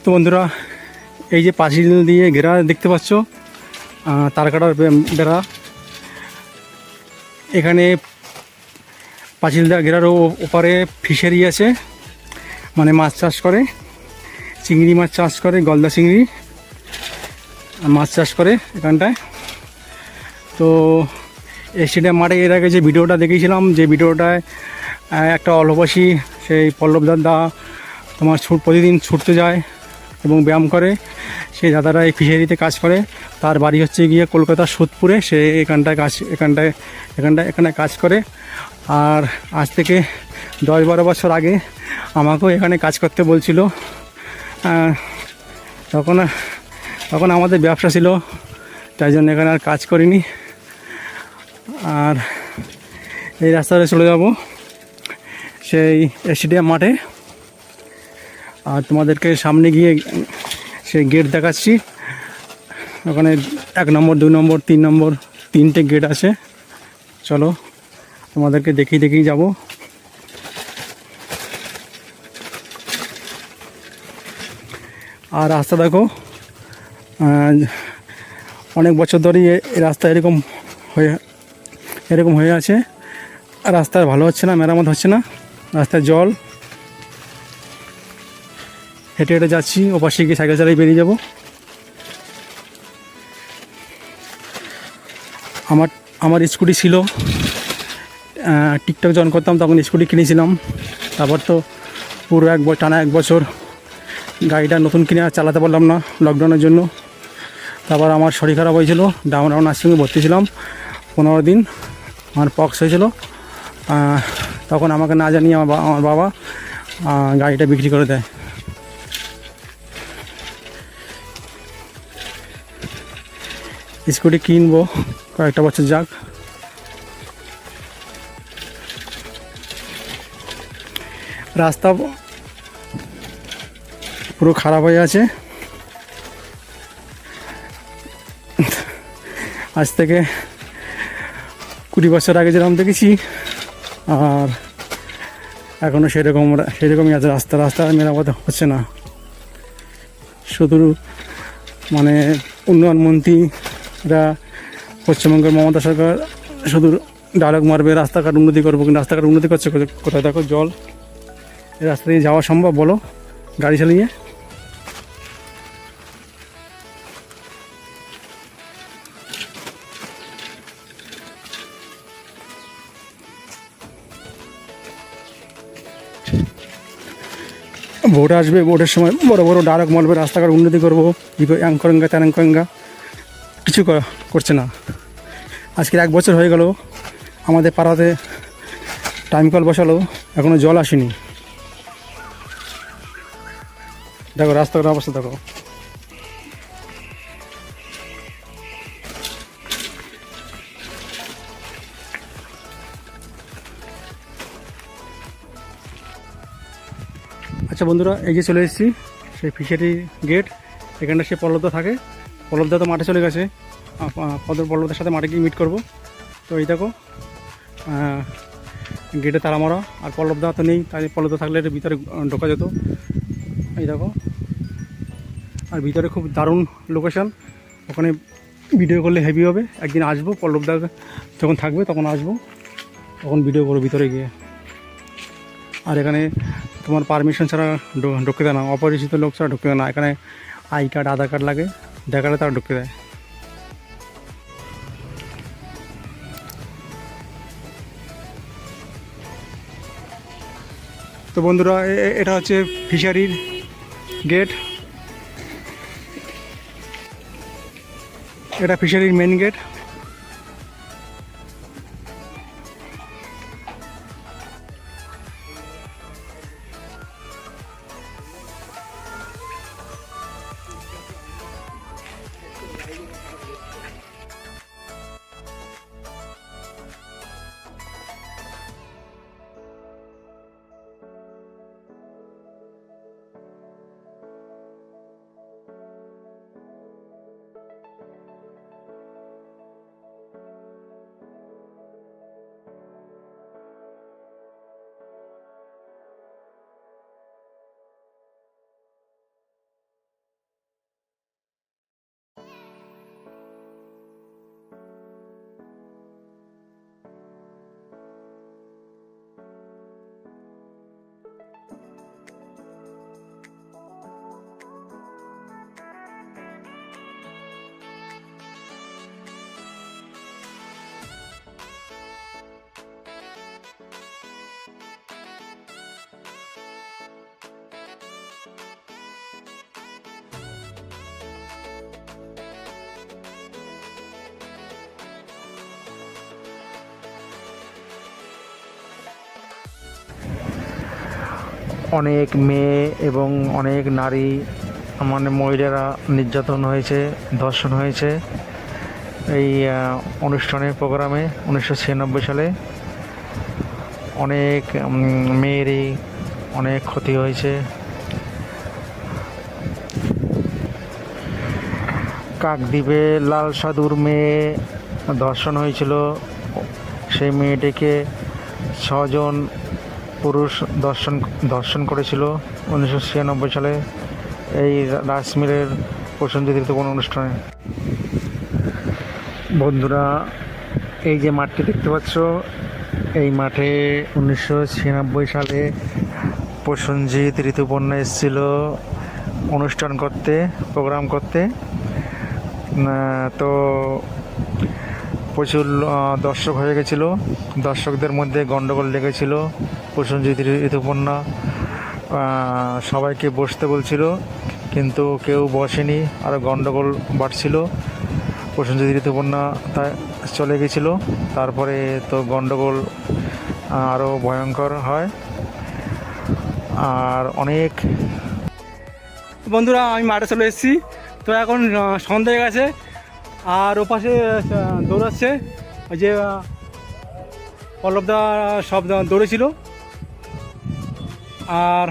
তো বন্ধুরা, এই যে পাঁচিল দিয়ে ঘেরা দেখতে পাচ্ছ, তারকাটার বেড়া। এখানে পাঁচিল দিয়ে ঘেরার ওপারে ফিশারি আছে, মানে মাছ চাষ করে, চিংড়ি মাছ চাষ করে, গলদা চিংড়ি মাছ চাষ করে এখানটায়। তো স্টেডিয়াম মাঠে এর আগে যে ভিডিওটা দেখেছিলাম, যে ভিডিওটায় একটা অল্পবয়সী সেই পল্লব দাদা তোমার প্রতিদিন ছুটতে যায় এবং ব্যায়াম করে, সেই দাদারা এই ফিশারিতে কাজ করে। তার বাড়ি হচ্ছে গিয়ে কলকাতার সোদপুরে। সে এখানে কাজ করে। আর আজ থেকে 10-12 বছর আগে আমাকেও এখানে কাজ করতে বলছিল। তখন আমাদের ব্যবসা ছিল, তাই জন্য এখানে আর কাজ করিনি। আর এই রাস্তাতে চলে যাব সেই স্টেডিয়াম মাঠে। আর তোমাদেরকে সামনে গিয়ে সেই গেট দেখাচ্ছি। ওখানে 1 নম্বর, 2 নম্বর, 3 নম্বর, 3টে গেট আছে। চলো তোমাদেরকে দেখিয়ে যাব। আর রাস্তা দেখো, অনেক বছর ধরেই এই রাস্তা এরকম হয়ে আছে। আর রাস্তা ভালো হচ্ছে না, মেরামত হচ্ছে না। রাস্তায় জল, হেঁটে হেঁটে যাচ্ছি। ওপাশে গিয়ে সাইকেল চালিয়ে বেরিয়ে যাব। আমার স্কুটি ছিল, টিকটক যখন করতাম তখন স্কুটি কিনেছিলাম। তারপর তো পুরো টানা 1 বছর গাড়িটা নতুন কিনে আর চালাতে পারলাম না লকডাউনের জন্য। তারপর আমার শরীর খারাপ হয়েছিল, ডাউন নার্সিংয়ে ভর্তি ছিলাম 15 দিন। আমার পক্স হয়েছিল। তখন আমাকে না জানিয়ে আমার বাবা গাড়িটা বিক্রি করে দেয়। স্কুটি কিনবো, কয়েকটা বছর যাক। রাস্তা পুরো খারাপ হয়ে আছে। আজ থেকে 20 বছর আগে যেরকম দেখেছি, আর এখনও সেরকমই আছে। রাস্তা মেরামত হচ্ছে না। শুধু মানে উন্নয়ন মন্ত্রীরা, পশ্চিমবঙ্গের মমতা সরকার শুধু ডায়লগ মারবে রাস্তাঘাট উন্নতি করবো, কিন্তু রাস্তাঘাট উন্নতি করছে কোথায়? দেখো জল। এই রাস্তা দিয়ে যাওয়া সম্ভব বলো গাড়ি চালিয়ে? ভোট আসবে, ভোটের সময় বড় বড় ডায়লগ মারবে, রাস্তাঘাট উন্নতি করবো, অ্যাং করেঙ্গা ত্যাং করেঙ্গা, কিছু করছে না। আজকের 1 বছর হয়ে গেল আমাদের পাড়াতে টাইম কল বসালো, এখনও জল আসেনি। দেখো রাস্তাঘাটের অবস্থা দেখো। আচ্ছা বন্ধুরা, এই যে চলে এসেছি সেই ফিশারি গেট। এখানটা সে পল্লবদা থাকে। পল্লবদা তো মাঠে চলে গেছে, পল্লবদার সাথে মাঠে গিয়ে মিট করবো। তো এই দেখো গেটে তালা মারা। আর পল্লবদা তো নেই, তাই পল্লবদা থাকলে ভিতরে ঢোকা যেত। এই দেখো। আর ভিতরে খুব দারুণ লোকেশন। ওখানে ভিডিও করলে হেভি হবে। একদিন আসবো, পল্লবদা যখন থাকবে তখন আসবো, তখন ভিডিও করবো ভিতরে গিয়ে। আর এখানে তোমার পারমিশন ছাড়া ঢুকতে দেয় না, অপরিচিত লোক ছাড়া ঢুকতে দেয় না। এখানে আই কার্ড, আধার কার্ড লাগে, দেখালে তারা ঢুকতে দেয়। তো বন্ধুরা, এটা হচ্ছে ফিশারির গেট। এটা ফিশারির মেন গেট। অনেক মেয়ে এবং অনেক নারী মানে মহিলারা নির্যাতন হয়েছে, ধর্ষণ হয়েছে এই অনুষ্ঠানের প্রোগ্রামে 1996 সালে। অনেক মেয়েরই অনেক ক্ষতি হয়েছে। কাকদ্বীপে লাল সাধুর মেয়ে ধর্ষণ হয়েছিল। সেই মেয়েটিকে 6 জন পুরুষ ধর্ষণ করেছিল 1996 সালে এই রাসমিলের প্রসেনজিৎ ঋতুপর্ণ অনুষ্ঠানে। বন্ধুরা, এই যে মাঠটি দেখতে পাচ্ছ, এই মাঠে 1996 সালে প্রসেনজিৎ ঋতুপর্ণা এসেছিল অনুষ্ঠান করতে, প্রোগ্রাম করতে। তো প্রচুর দর্শক হয়ে গেছিলো, দর্শকদের মধ্যে গণ্ডগোল লেগেছিল। প্রসেনজিৎ ঋতুপর্ণা সবাইকে বসতে বলছিল, কিন্তু কেউ বসেনি, আরও গণ্ডগোল বাড়ছিল। প্রসেনজিৎ ঋতুপর্ণা তা চলে গেছিলো। তারপরে তো গণ্ডগোল আরও ভয়ঙ্কর হয়। আর অনেক বন্ধুরা, আমি মাঠে চলে এসেছি। তো এখন সন্ধ্যা হয়ে গেছে, আর ওপাশে দৌড়াচ্ছে ওই যে পল্লবদা, সব দৌড়েছিল। আর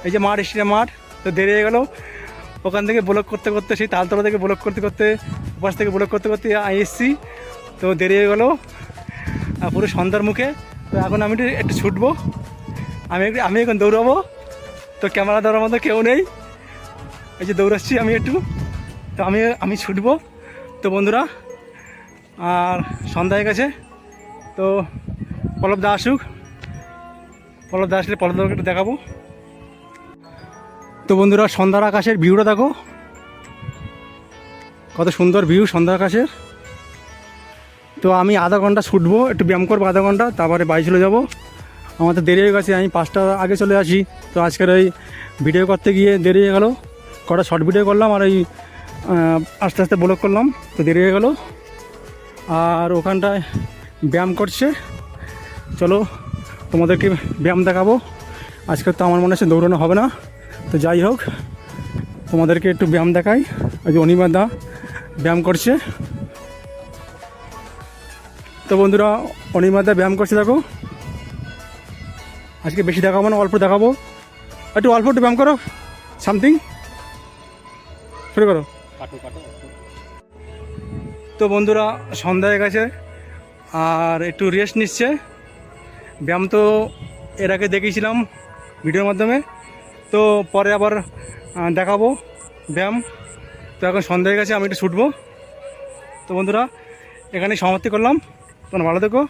এই যে মাঠ, স্টেডিয়াম মাঠ, তো দেরি হয়ে গেল। ওখান থেকে ব্লক করতে করতে, সেই তালতলা থেকে ব্লক করতে করতে, ওপাশ থেকে ব্লক করতে করতে এসেছি। তো দেরি হয়ে গেল পুরো সন্ধ্যার মুখে। তো এখন আমি একটু ছুটবো, আমি এখন দৌড়াবো। তো ক্যামেরা ধরার মতো কেউ নেই, এই যে দৌড়াচ্ছি আমি একটু। তো আমি ছুটবো। তো বন্ধুরা, আর সন্ধ্যা হয়ে গেছে। তো পল্লবদা আসুক, পল্লবদা আসলে পল্লবদাকে একটু দেখাবো। তো বন্ধুরা, সন্ধ্যার আকাশের ভিউটা দেখো, কত সুন্দর ভিউ সন্ধ্যার আকাশের। তো আমি আধা ঘন্টা ছুটবো, একটু ব্যায়াম করবো আধা ঘন্টা, তারপরে বাড়ি চলে যাবো। আমার তো দেরি হয়ে গেছে, আমি 5টার আগে চলে আসি। তো আজকের ওই ভিডিও করতে গিয়ে দেরি হয়ে গেলো, কটা শর্ট ভিডিও করলাম আর ওই আস্তে আস্তে ব্লগ করলাম, তো দেরি হয়ে গেলো। আর ওখানটায় ব্যায়াম করছে, চলো তোমাদেরকে ব্যায়াম দেখাবো। আজকে তো আমার মনে হচ্ছে দৌড়ানো হবে না, তো যাই হোক তোমাদেরকে একটু ব্যায়াম দেখাই। ওই যে অনিমাদা ব্যায়াম করছে। তো বন্ধুরা, অনিমাদা ব্যায়াম করছে, দেখো। আজকে বেশি দেখাবো না, অল্প দেখাবো। অল্প একটু ব্যায়াম করো, সামথিং শুরু করো। তো বন্ধুরা, সন্ধ্যা হয়ে গেছে আর একটু রেস্ট নিচ্ছে। ব্যায়াম তো এর আগে দেখিয়েছিলাম ভিডিওর মাধ্যমে, তো পরে আবার দেখাবো ব্যায়াম। তো এখন সন্ধ্যা হয়ে গেছে, আমি একটু ছুটবো। তো বন্ধুরা, এখানেই সমাপ্তি করলাম। তোমরা ভালো থেকো।